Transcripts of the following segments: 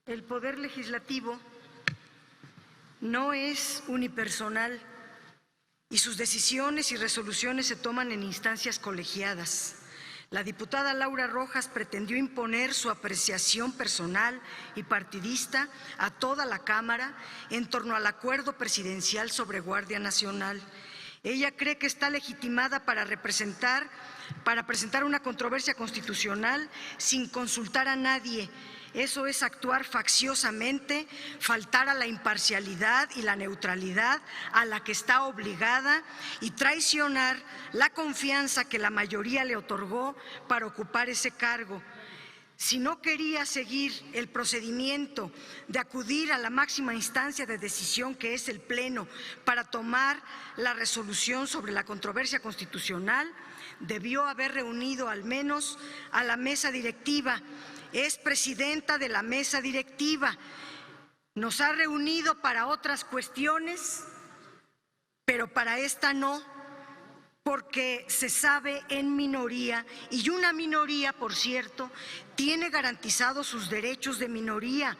El Poder Legislativo no es unipersonal y sus decisiones y resoluciones se toman en instancias colegiadas. La diputada Laura Rojas pretendió imponer su apreciación personal y partidista a toda la Cámara en torno al acuerdo presidencial sobre Guardia Nacional. Ella cree que está legitimada para presentar una controversia constitucional sin consultar a nadie. Eso es actuar facciosamente, faltar a la imparcialidad y la neutralidad a la que está obligada y traicionar la confianza que la mayoría le otorgó para ocupar ese cargo. Si no quería seguir el procedimiento de acudir a la máxima instancia de decisión, que es el Pleno, para tomar la resolución sobre la controversia constitucional, debió haber reunido al menos a la mesa directiva. Es presidenta de la mesa directiva. Nos ha reunido para otras cuestiones, pero para esta no, porque se sabe en minoría, y una minoría, por cierto, tiene garantizados sus derechos de minoría.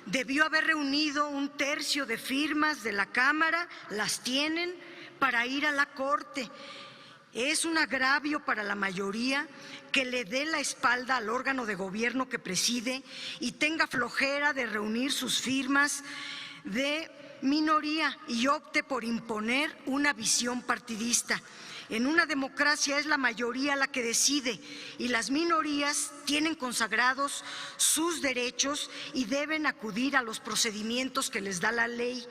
Debió haber reunido 1/3 de firmas de la Cámara, las tienen, para ir a la Corte. Es un agravio para la mayoría que le dé la espalda al órgano de gobierno que preside y tenga flojera de reunir sus firmas de minoría y opte por imponer una visión partidista. En una democracia es la mayoría la que decide y las minorías tienen consagrados sus derechos y deben acudir a los procedimientos que les da la ley.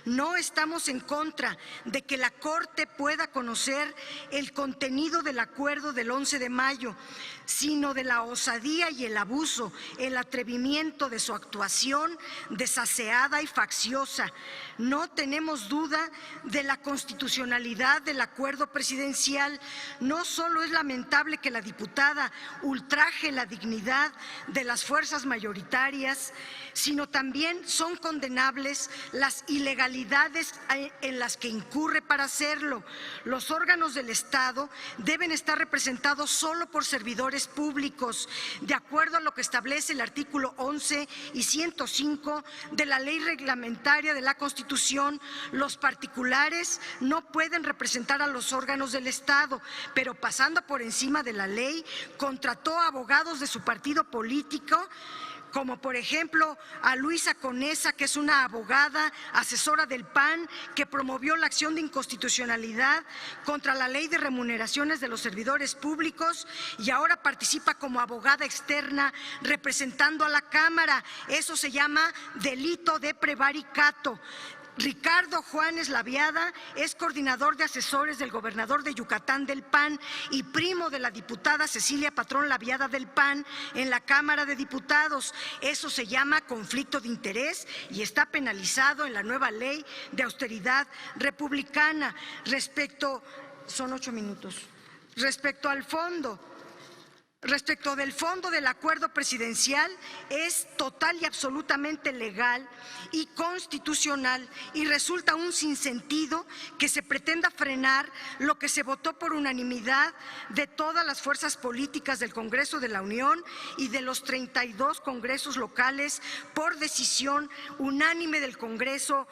No estamos en contra de que la Corte pueda conocer el contenido del acuerdo del 11 de mayo, sino de la osadía y el abuso, el atrevimiento de su actuación desaseada y facciosa. No tenemos duda de la constitucionalidad del acuerdo presidencial. No solo es lamentable que la diputada ultraje la dignidad de las fuerzas mayoritarias, sino también son condenables las ilegalidades en las que incurre para hacerlo. Los órganos del Estado deben estar representados solo por servidores públicos, de acuerdo a lo que establece el artículo 11 y 105 de la Ley Reglamentaria de la Constitución. Los particulares no pueden representar a los órganos del Estado, pero pasando por encima de la ley, contrató abogados de su partido político, como por ejemplo a Luisa Conesa, que es una abogada asesora del PAN, que promovió la acción de inconstitucionalidad contra la ley de remuneraciones de los servidores públicos y ahora participa como abogada externa representando a la Cámara. Eso se llama delito de prevaricato. Ricardo Juárez Laviada es coordinador de asesores del gobernador de Yucatán del PAN y primo de la diputada Cecilia Patrón Laviada del PAN en la Cámara de Diputados. Eso se llama conflicto de interés y está penalizado en la nueva ley de austeridad republicana. Son 8 minutos. Respecto del fondo del acuerdo presidencial, es total y absolutamente legal y constitucional y resulta un sinsentido que se pretenda frenar lo que se votó por unanimidad de todas las fuerzas políticas del Congreso de la Unión y de los 32 congresos locales por decisión unánime del Congreso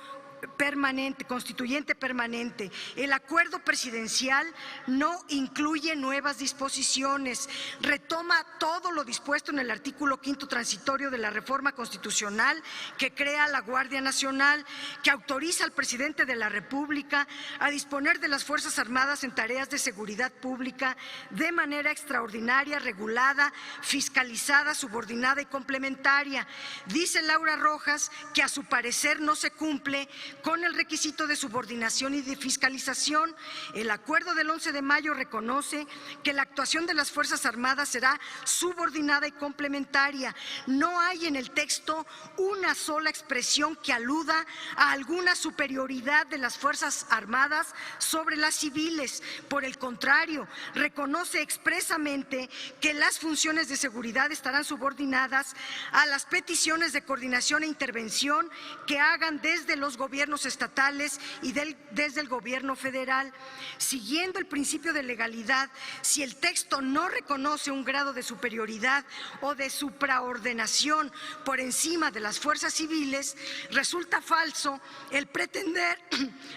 constituyente permanente. El acuerdo presidencial no incluye nuevas disposiciones, retoma todo lo dispuesto en el artículo 5º transitorio de la reforma constitucional que crea la Guardia Nacional, que autoriza al presidente de la República a disponer de las Fuerzas Armadas en tareas de seguridad pública de manera extraordinaria, regulada, fiscalizada, subordinada y complementaria. Dice Laura Rojas que a su parecer no se cumple con el requisito de subordinación y de fiscalización. El acuerdo del 11 de mayo reconoce que la actuación de las Fuerzas Armadas será subordinada y complementaria. No hay en el texto una sola expresión que aluda a alguna superioridad de las Fuerzas Armadas sobre las civiles. Por el contrario, reconoce expresamente que las funciones de seguridad estarán subordinadas a las peticiones de coordinación e intervención que hagan desde los gobiernos gobiernos estatales y desde el gobierno federal. Siguiendo el principio de legalidad, si el texto no reconoce un grado de superioridad o de supraordenación por encima de las fuerzas civiles, resulta falso el pretender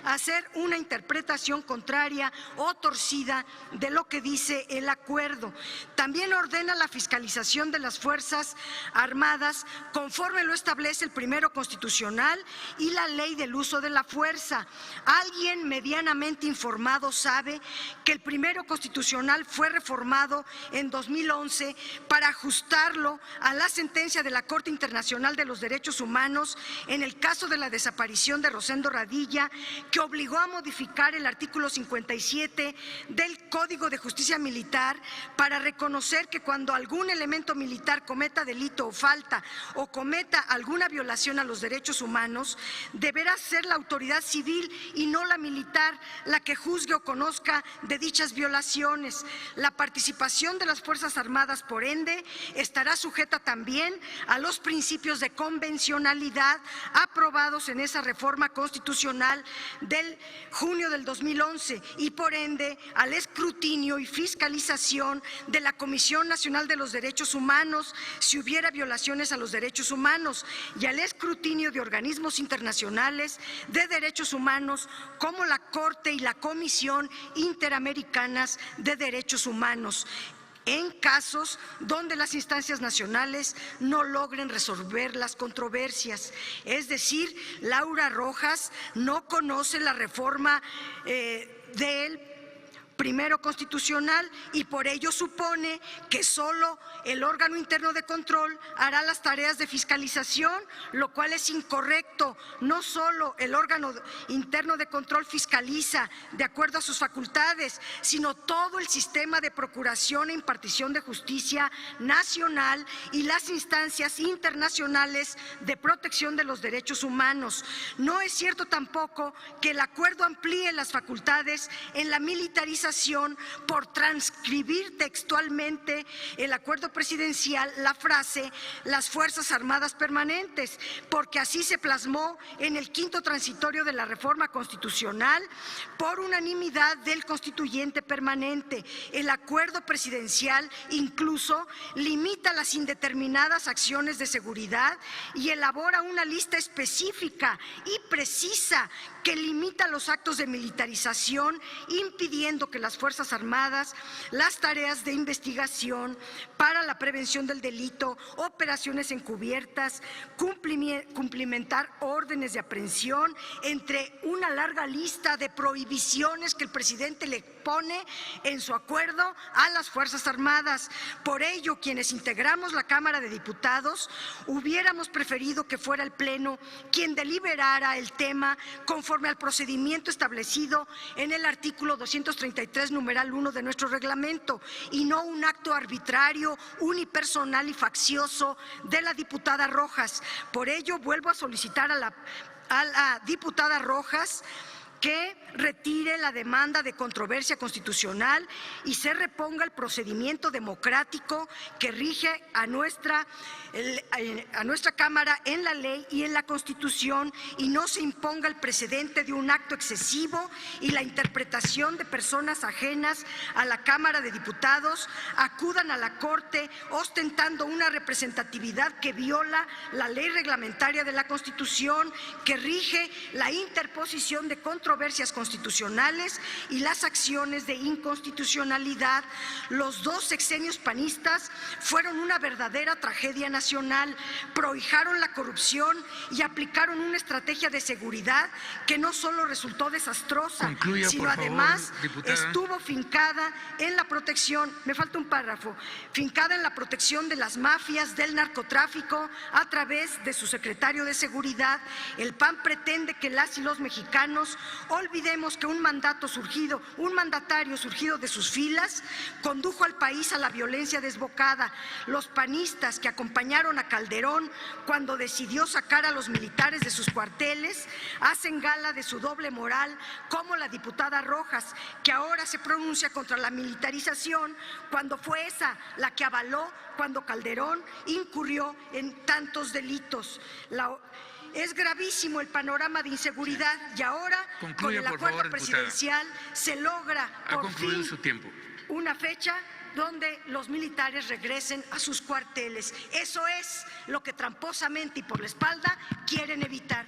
hacer una interpretación contraria o torcida de lo que dice el acuerdo. También ordena la fiscalización de las Fuerzas Armadas conforme lo establece el primero constitucional y la ley del uso de la fuerza. Alguien medianamente informado sabe que el primero constitucional fue reformado en 2011 para ajustarlo a la sentencia de la Corte Internacional de los Derechos Humanos en el caso de la desaparición de Rosendo Radilla, que obligó a modificar el artículo 57 del Código de Justicia Militar para reconocer que cuando algún elemento militar cometa delito o falta o cometa alguna violación a los derechos humanos, deberá ser la autoridad civil y no la militar la que juzgue o conozca de dichas violaciones. La participación de las Fuerzas Armadas, por ende, estará sujeta también a los principios de convencionalidad aprobados en esa reforma constitucional del junio del 2011 y, por ende, al escrutinio y fiscalización de la Comisión Nacional de los Derechos Humanos si hubiera violaciones a los derechos humanos y al escrutinio de organismos internacionales de derechos humanos como la Corte y la Comisión Interamericanas de Derechos Humanos, en casos donde las instancias nacionales no logren resolver las controversias. Es decir, Laura Rojas no conoce la reforma del primero constitucional y por ello supone que solo el órgano interno de control hará las tareas de fiscalización, lo cual es incorrecto. No solo el órgano interno de control fiscaliza de acuerdo a sus facultades, sino todo el sistema de procuración e impartición de justicia nacional y las instancias internacionales de protección de los derechos humanos. No es cierto tampoco que el acuerdo amplíe las facultades en la militarización por transcribir textualmente el acuerdo presidencial la frase "las Fuerzas Armadas permanentes", porque así se plasmó en el quinto transitorio de la reforma constitucional por unanimidad del constituyente permanente. El acuerdo presidencial incluso limita las indeterminadas acciones de seguridad y elabora una lista específica y precisa que limita los actos de militarización, impidiendo que las Fuerzas Armadas, las tareas de investigación para la prevención del delito, operaciones encubiertas, cumplimentar órdenes de aprehensión, entre una larga lista de prohibiciones que el presidente le pone en su acuerdo a las Fuerzas Armadas. Por ello, quienes integramos la Cámara de Diputados hubiéramos preferido que fuera el Pleno quien deliberara el tema conforme al procedimiento establecido en el artículo 233, numeral 1 de nuestro reglamento, y no un acto arbitrario, unipersonal y faccioso de la diputada Rojas. Por ello, vuelvo a solicitar a la diputada Rojas que retire la demanda de controversia constitucional y se reponga el procedimiento democrático que rige a nuestra Cámara en la ley y en la Constitución, y no se imponga el precedente de un acto excesivo y la interpretación de personas ajenas a la Cámara de Diputados acudan a la Corte ostentando una representatividad que viola la ley reglamentaria de la Constitución que rige la interposición de controversias constitucionales y las acciones de inconstitucionalidad. Los dos sexenios panistas fueron una verdadera tragedia nacional, prohijaron la corrupción y aplicaron una estrategia de seguridad que no solo resultó desastrosa, Concluya, sino por favor, además diputada. estuvo fincada en la protección, me falta un párrafo, fincada en la protección de las mafias del narcotráfico a través de su secretario de Seguridad. El PAN pretende que las y los mexicanos olvidemos que un mandatario surgido de sus filas condujo al país a la violencia desbocada. Los panistas que acompañaron a Calderón cuando decidió sacar a los militares de sus cuarteles hacen gala de su doble moral, como la diputada Rojas, que ahora se pronuncia contra la militarización cuando fue esa la que avaló cuando Calderón incurrió en tantos delitos. Es gravísimo el panorama de inseguridad y ahora, Concluya, con el por acuerdo favor, presidencial, se logra Ha por concluido fin su tiempo. una fecha donde los militares regresen a sus cuarteles. Eso es lo que tramposamente y por la espalda quieren evitar.